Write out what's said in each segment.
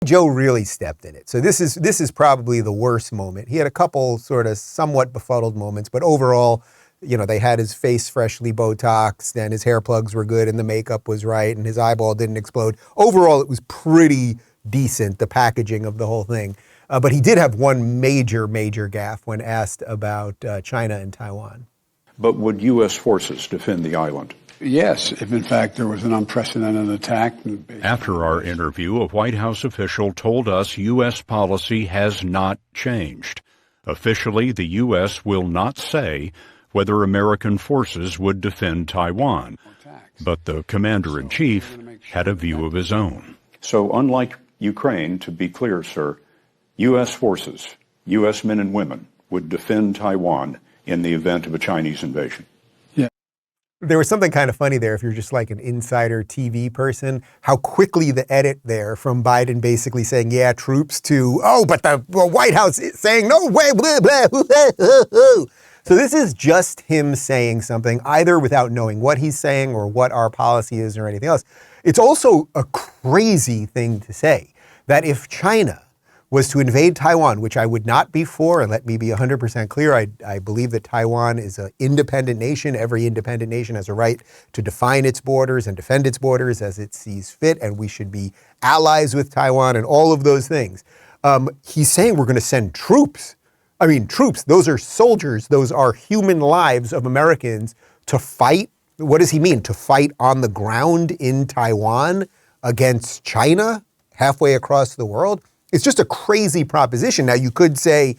Joe really stepped in it. So this is probably the worst moment. He had a couple sort of somewhat befuddled moments, but overall, they had his face freshly Botoxed and his hair plugs were good and the makeup was right and his eyeball didn't explode. Overall, it was pretty decent, the packaging of the whole thing. But he did have one major gaffe when asked about China and Taiwan. But would U.S. forces defend the island? Yes, if in fact there was an unprecedented attack. After our interview, a White House official told us U.S. policy has not changed. Officially, the U.S. will not say whether American forces would defend Taiwan. But the commander-in-chief had a view of his own. So unlike Ukraine, to be clear, sir, U.S. forces, U.S. men and women, would defend Taiwan in the event of a Chinese invasion. There was something kind of funny there, if you're just like an insider TV person, how quickly the edit there from Biden basically saying, yeah, troops to, but the White House is saying, no way, blah, blah, blah, blah, blah. So this is just him saying something, either without knowing what he's saying or what our policy is or anything else. It's also a crazy thing to say that if China was to invade Taiwan, which I would not be for, and let me be 100% clear, I believe that Taiwan is an independent nation. Every independent nation has a right to define its borders and defend its borders as it sees fit, and we should be allies with Taiwan and all of those things. He's saying we're going to send troops. I mean, troops, those are soldiers. Those are human lives of Americans to fight. What does he mean? To fight on the ground in Taiwan against China halfway across the world? It's just a crazy proposition. Now, you could say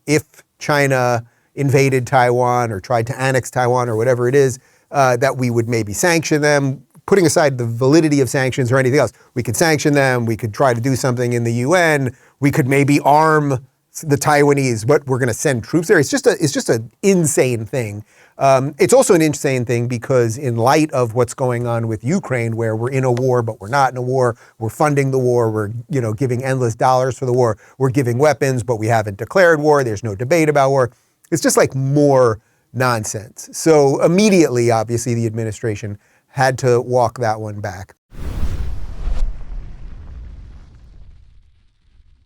if China invaded Taiwan or tried to annex Taiwan or whatever it is, that we would maybe sanction them, putting aside the validity of sanctions or anything else. We could sanction them. We could try to do something in the UN. We could maybe arm the Taiwanese, but we're going to send troops there. It's just an insane thing. It's also an insane thing because in light of what's going on with Ukraine, where we're in a war, but we're not in a war, we're funding the war, we're giving endless dollars for the war, we're giving weapons, but we haven't declared war, there's no debate about war. It's just like more nonsense. So immediately, obviously, the administration had to walk that one back.